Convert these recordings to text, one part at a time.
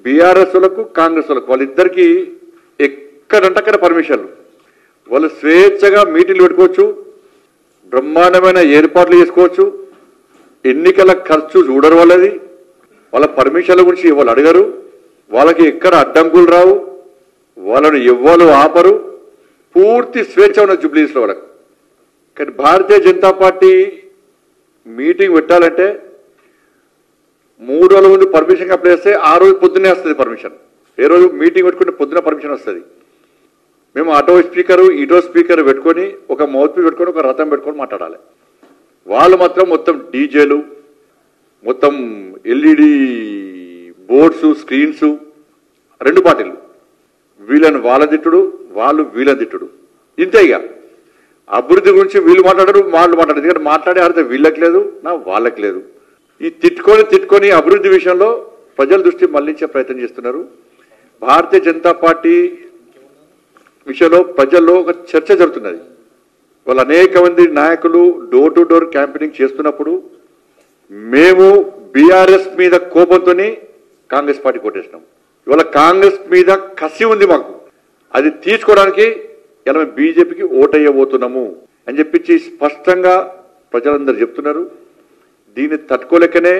BRS లకు కాంగ్రెస్ లకు వాళ్ళిద్దరికి ఎక్కడంటక్కడ పర్మిషన్లు, వాళ్ళు స్వేచ్ఛగా మీటింగ్లు పెట్టుకోవచ్చు, బ్రహ్మాండమైన ఏర్పాట్లు చేసుకోవచ్చు, ఎన్నికల ఖర్చు చూడరు వాళ్ళది, వాళ్ళ పర్మిషన్ల గురించి వాళ్ళు అడగరు, వాళ్ళకి ఎక్కడ అడ్డంకులు రావు, వాళ్ళను ఎవ్వరు ఆపరు, పూర్తి స్వేచ్ఛ ఉన్న జూబ్లీస్లో వాళ్ళకు. కానీ భారతీయ జనతా పార్టీ మీటింగ్ పెట్టాలంటే 3 రోజుల ముందు పర్మిషన్ అప్లై చేస్తే ఆ రోజు పొద్దున్నే వస్తుంది పర్మిషన్. ఏ రోజు మీటింగ్ పెట్టుకుంటే పొద్దున పర్మిషన్ వస్తుంది. మేము అటో స్పీకరు ఇటో స్పీకర్ పెట్టుకొని ఒక మౌత్ పీస్ పెట్టుకొని ఒక రథం పెట్టుకొని మాట్లాడాలి. వాళ్ళు మాత్రం మొత్తం డీజేలు, మొత్తం ఎల్ఈడి బోర్డ్స్, స్క్రీన్స్, 2 పార్టీలు, వీళ్ళని వాళ్ళ తిట్టుడు, వాళ్ళు వీళ్ళని తిట్టుడు. ఇంతే. ఇక అభివృద్ధి గురించి వీళ్ళు మాట్లాడరు, వాళ్ళు మాట్లాడరు. ఎందుకంటే మాట్లాడే అర్థం వీళ్ళకి లేదు, వాళ్ళకి లేదు. ఈ తిట్టుకొని అభివృద్ధి విషయంలో ప్రజల దృష్టి మళ్లించే ప్రయత్నం చేస్తున్నారు. భారతీయ జనతా పార్టీ విషయంలో ప్రజల్లో ఒక చర్చ జరుగుతున్నది. వాళ్ళు అనేక మంది నాయకులు డోర్ టు డోర్ క్యాంపెయినింగ్ చేస్తున్నప్పుడు మేము బీఆర్ఎస్ మీద కోపంతో కాంగ్రెస్ పార్టీ కొట్టేసినాం. ఇవాళ కాంగ్రెస్ మీద కసి ఉంది మాకు, అది తీర్చుకోవడానికి ఇలా మేము బీజేపీకి ఓటయ్యబోతున్నాము అని చెప్పి స్పష్టంగా ప్రజలందరూ చెప్తున్నారు. దీన్ని తట్టుకోలేకనే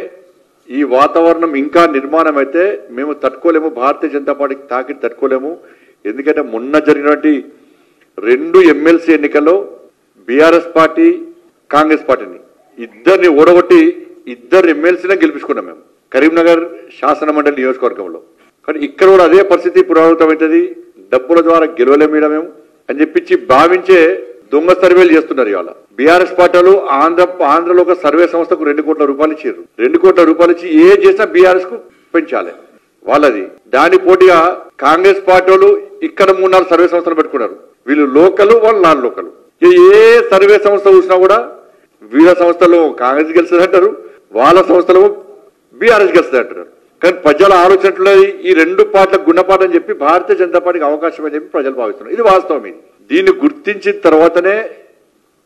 ఈ వాతావరణం ఇంకా నిర్మాణం అయితే మేము తట్టుకోలేము, భారతీయ జనతా పార్టీకి తాకిడి తట్టుకోలేము. ఎందుకంటే మొన్న జరిగినటువంటి 2 ఎమ్మెల్సీ ఎన్నికల్లో బీఆర్ఎస్ పార్టీ కాంగ్రెస్ పార్టీని ఇద్దరిని ఓడగొట్టి 2 ఎమ్మెల్సీనే గెలిపించుకున్నాం మేము కరీంనగర్ శాసన మండలి నియోజకవర్గంలో. కానీ ఇక్కడ కూడా అదే పరిస్థితి పునరావృతమవుతుంది, డబ్బుల ద్వారా గెలవలేమీడ మేము అని చెప్పించి భావించే దొంగ సర్వేలు చేస్తున్నారు. ఇవాళ బీఆర్ఎస్ పార్టీలు ఆంధ్రలో ఒక సర్వే సంస్థకు 2 కోట్ల రూపాయలు ఇచ్చారు. 2 కోట్ల రూపాయలు ఇచ్చి ఏ చేసినా బీఆర్ఎస్ కు పెంచాలి వాళ్ళది. దాని పోటీగా కాంగ్రెస్ పార్టీలు ఇక్కడ 3-4 సర్వే సంస్థలు పెట్టుకున్నారు. వీళ్ళు లోకల్, వాళ్ళు నాన్ లోకల్. ఏ సర్వే సంస్థ చూసినా కూడా వీళ్ళ సంస్థలో కాంగ్రెస్ గెలుస్తుంది అంటారు, వాళ్ళ సంస్థలో బీఆర్ఎస్ గెలుస్తుంది అంటారు. కానీ ప్రజల ఆలోచనట్లున్నది ఈ 2 పార్టీలకు గుణపాఠం అని చెప్పి భారతీయ జనతా పార్టీకి అవకాశం అని చెప్పి ప్రజలు భావిస్తున్నారు. ఇది వాస్తవం. ఇది దీన్ని గుర్తించిన తర్వాతనే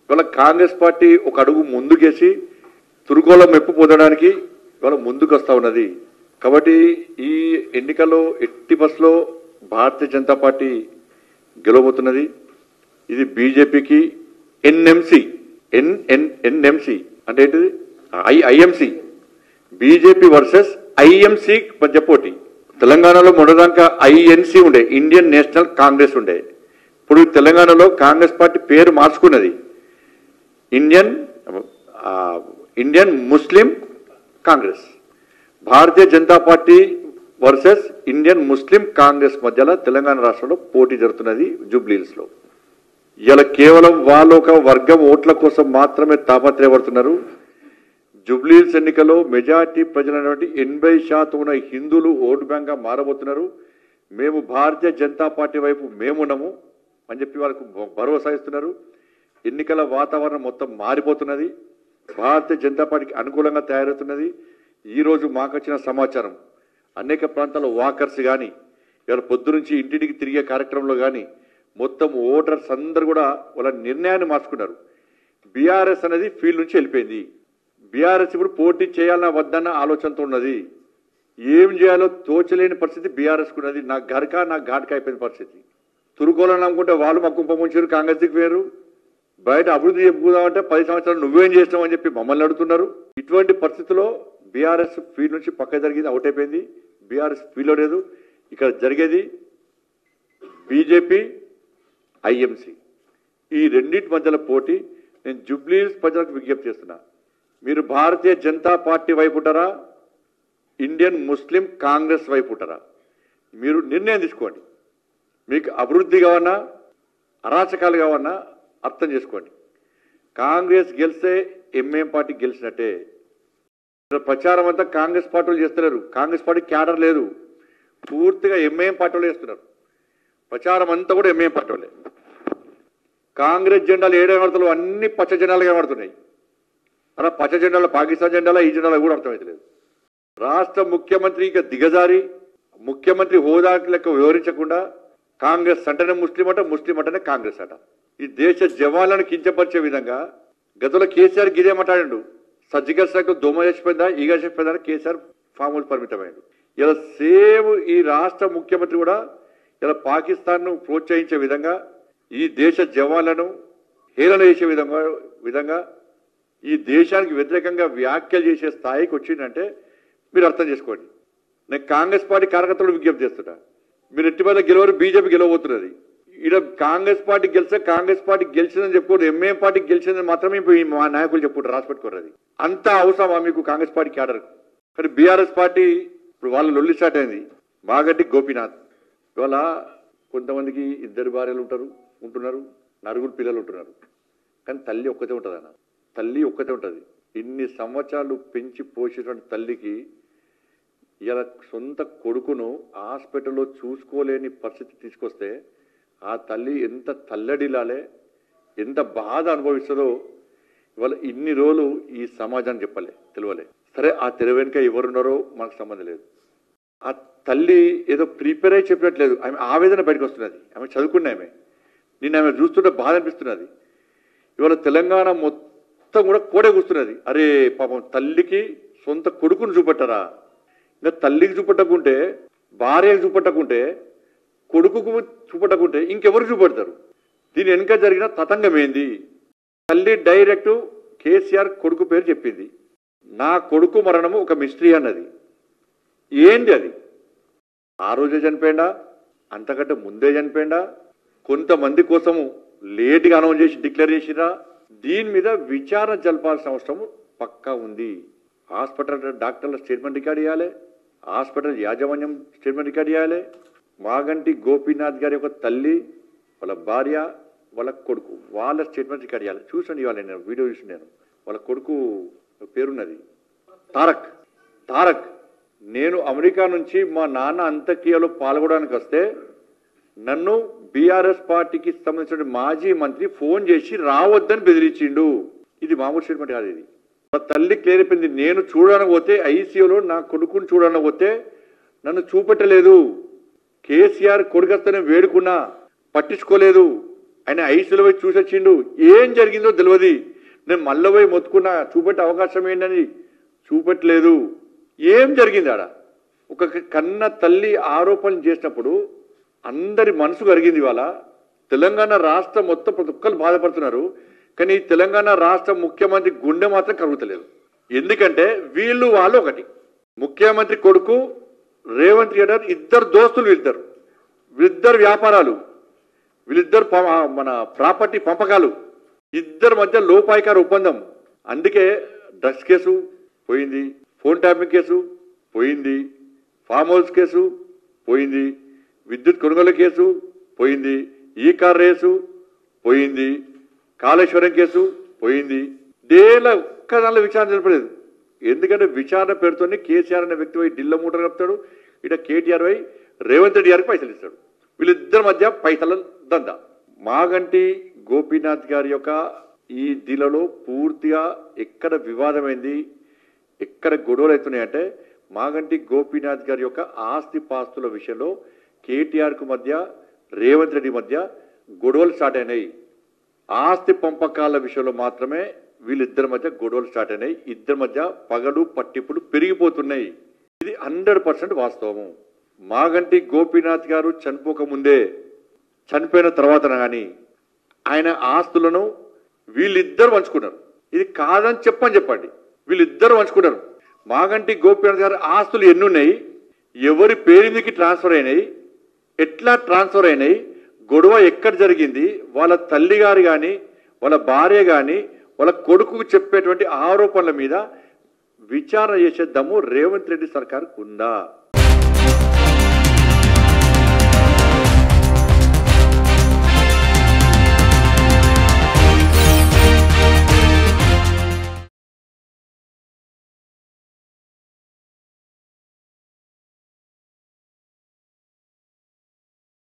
ఇవాళ కాంగ్రెస్ పార్టీ ఒక అడుగు ముందుకేసి తురుగోల మెప్పు పొందడానికి ఇవాళ ముందుకు వస్తా ఉన్నది. కాబట్టి ఈ ఎన్నికల్లో ఎట్టి బస్లో భారతీయ జనతా పార్టీ గెలవబోతున్నది. ఇది బీజేపీకి ఎన్ఎంసీ అంటే ఏంటిది? ఐఎంసీ, బీజేపీ వర్సెస్ ఐఎంసీ మధ్య పోటీ. తెలంగాణలో మొదటిదాకా ఐఎన్సీ ఉండే, ఇండియన్ నేషనల్ కాంగ్రెస్ ఉండే. ఇప్పుడు తెలంగాణలో కాంగ్రెస్ పార్టీ పేరు మార్చుకున్నది, ఇండియన్ ముస్లిం కాంగ్రెస్. భారతీయ జనతా పార్టీ వర్సెస్ ఇండియన్ ముస్లిం కాంగ్రెస్ మధ్యలో తెలంగాణ రాష్ట్రంలో పోటీ జరుగుతున్నది జూబ్లీహిల్స్ లో. ఇలా కేవలం వాళ్ళు ఒక వర్గం ఓట్ల కోసం మాత్రమే తాపత్రయపడుతున్నారు. జూబ్లీహిల్స్ ఎన్నికల్లో మెజార్టీ ప్రజలైనటువంటి 80% ఉన్న హిందువులు ఓటు బ్యాంక్ గా మారబోతున్నారు. మేము భారతీయ జనతా పార్టీ వైపు మేమున్నాము అని చెప్పి వాళ్ళకు భరోసా ఇస్తున్నారు. ఎన్నికల వాతావరణం మొత్తం మారిపోతున్నది, భారతీయ జనతా పార్టీకి అనుకూలంగా తయారవుతున్నది. ఈరోజు మాకు వచ్చిన సమాచారం అనేక ప్రాంతాల్లో వాకర్స్ కానీ ఇవాళ పొద్దు నుంచి ఇంటింటికి తిరిగే కార్యక్రమంలో కానీ మొత్తం ఓటర్స్ అందరూ కూడా వాళ్ళ నిర్ణయాన్ని మార్చుకున్నారు. బీఆర్ఎస్ అనేది ఫీల్డ్ నుంచి వెళ్ళిపోయింది. బీఆర్ఎస్ ఇప్పుడు పోటీ చేయాలన్నా వద్దన్న ఆలోచనతో ఉన్నది. ఏం చేయాలో తోచలేని పరిస్థితి బీఆర్ఎస్ ఉన్నది. నా ఘాటక అయిపోయిన పరిస్థితి. తురుకోవాలని అనుకుంటే వాళ్ళు మా కుంపముంచారు, కాంగ్రెస్ దిక్కు వేరు. బయట అభివృద్ధి చెప్పుకుందామంటే 10 సంవత్సరాలు నువ్వేం చేసినావు అని చెప్పి మమ్మల్ని అడుగుతున్నారు. ఇటువంటి పరిస్థితుల్లో బీఆర్ఎస్ ఫీల్డ్ నుంచి పక్క జరిగింది, అవుట్ అయిపోయింది. బీఆర్ఎస్ ఫీల్డ్ లేదు. ఇక్కడ జరిగేది బీజేపీ ఐఎంసీ, ఈ రెండింటి మధ్యలో పోటీ. నేను జూబ్లీహిల్స్ ప్రజలకు విజ్ఞప్తి చేస్తున్నా, మీరు భారతీయ జనతా పార్టీ వైపు ఉంటారా, ఇండియన్ ముస్లిం కాంగ్రెస్ వైపు ఉంటారా? మీరు నిర్ణయం తీసుకోండి. మీకు అభివృద్ధి కావన్నా అరాచకాలు కావన్నా అర్థం చేసుకోండి. కాంగ్రెస్ గెలిస్తే ఎంఐఎం పార్టీ గెలిచినట్టే. ప్రచారం అంతా కాంగ్రెస్ పార్టీలు చేస్తున్నారు. కాంగ్రెస్ పార్టీ క్యాడర్ లేదు, పూర్తిగా ఎంఐఎం పార్టీలు చేస్తున్నారు. ప్రచారం అంతా కూడా ఎంఐఎం పార్టీలే. కాంగ్రెస్ జెండాలు ఏడేమడుతులు అన్ని పచ్చ జెండాలుగా కనబడుతున్నాయి. అలా పచ్చ జెండాలు పాకిస్తాన్ జెండాలో ఈ జెండాలో కూడా అర్థమవుతలేదు. రాష్ట్ర ముఖ్యమంత్రి ఇక దిగజారి ముఖ్యమంత్రి హోదా లెక్క వివరించకుండా కాంగ్రెస్ అంటేనే ముస్లిం అట, ముస్లిం అంటేనే కాంగ్రెస్ అట. ఈ దేశ జవాన్లను కించపరిచే విధంగా గతంలో కేసీఆర్ గిదే మాట్లాడాడు. సర్జికల్ స్ట్రైక్ దోమ చచ్చిపోయిందా, ఈగ చచ్చిపోయిందా కేసీఆర్ ఫామ్ హౌస్ పరిమితమైంది. ఇలా సేమ్ ఈ రాష్ట్ర ముఖ్యమంత్రి కూడా ఇలా పాకిస్తాన్ను ప్రోత్సహించే విధంగా ఈ దేశ జవాన్లను హేళన చేసే విధంగా ఈ దేశానికి వ్యతిరేకంగా వ్యాఖ్యలు చేసే స్థాయికి వచ్చిందంటే మీరు అర్థం చేసుకోండి. నేను కాంగ్రెస్ పార్టీ కార్యకర్తలు విజ్ఞప్తి చేస్తున్నా, మీరు ఎట్టి వల్ల గెలవరు, బీజేపీ గెలవబోతున్నది. ఇక్కడ కాంగ్రెస్ పార్టీ గెలిచిందని చెప్పుకోరు, ఎంఏఎం పార్టీ గెలిచిందని మాత్రమే మా నాయకులు చెప్పుకుంటారు, రాసి పెట్టుకోరు. అది అంత అవసరమా మీకు కాంగ్రెస్ పార్టీ క్యాడర్? కానీ బీఆర్ఎస్ పార్టీ ఇప్పుడు వాళ్ళ లొల్లి స్టార్ట్ అయింది. మాగంటి గోపీనాథ్ ఇవాళ కొంతమందికి 2 భార్యలు ఉంటున్నారు, 4 పిల్లలు ఉంటున్నారు. కానీ తల్లి ఒక్కతే ఉంటుంది అన్న, తల్లి ఒక్కతే ఉంటుంది. ఇన్ని సంవత్సరాలు పెంచి పోసేటువంటి తల్లికి ఇలా సొంత కొడుకును హాస్పిటల్లో చూసుకోలేని పరిస్థితి తీసుకొస్తే ఆ తల్లి ఎంత తల్లడిలాలే, ఎంత బాధ అనుభవిస్తుందో ఇవాళ ఇన్ని రోజులు ఈ సమాజాన్ని తెలియలే. సరే, ఆ తెర వెనుక ఎవరున్నారో మనకు సంబంధం లేదు. ఆ తల్లి ఏదో ప్రిపేర్ అయి చెప్పినట్లేదు, ఆమె ఆవేదన బయటకు వస్తున్నది. ఆమె చదువుకున్న నిన్న ఆమె చూస్తుంటే బాధ అనిపిస్తున్నది. ఇవాళ తెలంగాణ మొత్తం కూడా కోడే కూస్తున్నది. అరే పాపం, తల్లికి సొంత కొడుకును చూపెట్టరా? ఇంకా తల్లికి చూపెట్టకుంటే, భార్యకు చూపెట్టకుంటే, కొడుకుకు చూపెట్టకుంటే ఇంకెవరు చూపెడతారు? దీని వెనుక జరిగిన తతంగం ఏంది? తల్లి డైరెక్ట్ కేసీఆర్ కొడుకు పేరు చెప్పింది. నా కొడుకు మరణము ఒక మిస్టరీ అన్నది. ఏంది అది? ఆ రోజే చనిపోయిందా, అంతకంటే ముందే చనిపోయిందా, కొంతమంది కోసము లేట్గా అనౌన్స్ చేసి డిక్లేర్ చేసిరా? దీని మీద విచారణ జరపాల్సిన అవసరం పక్కా ఉంది. హాస్పిటల్ డాక్టర్ల స్టేట్మెంట్ రికార్డ్ చేయాలి, హాస్పిటల్ యాజమాన్యం స్టేట్మెంట్ రికార్డ్ చేయాలి. మాగంటి గోపీనాథ్ గారి యొక్క తల్లి, వాళ్ళ భార్య, వాళ్ళ కొడుకు, వాళ్ళ స్టేట్మెంట్ రికార్డ్ చేయాలి. చూసండి, ఇవాళ నేను వీడియో చూసి, వాళ్ళ కొడుకు పేరున్నది తారక్. నేను అమెరికా నుంచి మా నాన్న అంత్యక్రియలో పాల్గొనడానికి వస్తే నన్ను బీఆర్ఎస్ పార్టీకి సంబంధించిన మాజీ మంత్రి ఫోన్ చేసి రావద్దని బెదిరించిండు. ఇది మామూలు స్టేట్మెంట్ కాదు. ఇది మా తల్లి క్లియర్ అయిపోయింది. నేను చూడడానికి పోతే ఐసీయూలో నా కొడుకుని చూడడానికి పోతే నన్ను చూపెట్టలేదు. కేసీఆర్ కొడుకొస్తేనే వేడుకున్నా, పట్టించుకోలేదు. ఆయన ఐసీయూలో పోయి చూసొచ్చిండు. ఏం జరిగిందో తెలియదు. నేను మళ్ళీ పోయి మొత్తుకున్నా, చూపెట్టే అవకాశం ఏంటని, చూపెట్టలేదు. ఏం జరిగింది ఆడ? ఒక కన్న తల్లి ఆరోపణలు చేసినప్పుడు అందరి మనసు కరిగింది. ఇవాళ తెలంగాణ రాష్ట్రం మొత్తం ప్రతి ఒక్కరు బాధపడుతున్నారు. కానీ తెలంగాణ రాష్ట్ర ముఖ్యమంత్రి గుండె మాత్రం కరుగుతలేదు. ఎందుకంటే వాళ్ళు ఒకటి, ముఖ్యమంత్రి కొడుకు రేవంత్ రెడ్డి ఇద్దరు దోస్తులు, వీళ్ళిద్దరు వ్యాపారాలు, వీళ్ళిద్దరు మన ప్రాపర్టీ పంపకాలు, ఇద్దరి మధ్య లోపాయికార ఒప్పందం. అందుకే డ్రగ్స్ కేసు పోయింది, ఫోన్ ట్యాపింగ్ కేసు పోయింది, ఫామ్ హౌస్ కేసు పోయింది, విద్యుత్ కొనుగోలు కేసు పోయింది, ఈ కార్ రేసు పోయింది, కాళేశ్వరం కేసు పోయింది. దేనిలో ఒక్క దానిలో విచారణ జరపలేదు. ఎందుకంటే విచారణ పేరుతోనే కేసీఆర్ అనే వ్యక్తి పోయి ఢిల్లీ మూటలు కలుపుతాడు, ఇట కేటీఆర్ పోయి రేవంత్ రెడ్డి గారికి పైసలు ఇస్తాడు. వీళ్ళిద్దరి మధ్య పైసల దందా. మాగంటి గోపీనాథ్ గారి యొక్క ఈ దిలలో పూర్తిగా ఎక్కడ వివాదమైంది, ఎక్కడ గొడవలు అవుతున్నాయంటే మాగంటి గోపీనాథ్ గారి యొక్క ఆస్తి పాస్తుల విషయంలో కేటీఆర్కు మధ్య, రేవంత్ రెడ్డి మధ్య గొడవలు స్టార్ట్ అయినాయి. ఆస్తి పంపకాల విషయంలో మాత్రమే వీళ్ళిద్దరి మధ్య గొడవలు స్టార్ట్ అయినాయి. ఇద్దరి మధ్య పగలు పట్టింపులు పెరిగిపోతున్నాయి. ఇది 100% వాస్తవము. మాగంటి గోపీనాథ్ గారు చనిపోకముందే, చనిపోయిన తర్వాత కానీ ఆయన ఆస్తులను వీళ్ళిద్దరు పంచుకున్నారు. ఇది కాదని చెప్పండి, వీళ్ళిద్దరు పంచుకున్నారు. మాగంటి గోపీనాథ్ గారు ఆస్తులు ఎన్నున్నాయి, ఎవరి పేరు మీదకి ట్రాన్స్ఫర్ అయినాయి, ఎట్లా ట్రాన్స్ఫర్ అయినాయి, గొడవ ఎక్కడ జరిగింది, వాళ్ళ తల్లి గారు కానీ, వాళ్ళ భార్య కానీ, వాళ్ళ కొడుకు చెప్పేటువంటి ఆరోపణల మీద విచారణ చేసే దమ్ము రేవంత్ రెడ్డి సర్కార్కు ఉందా?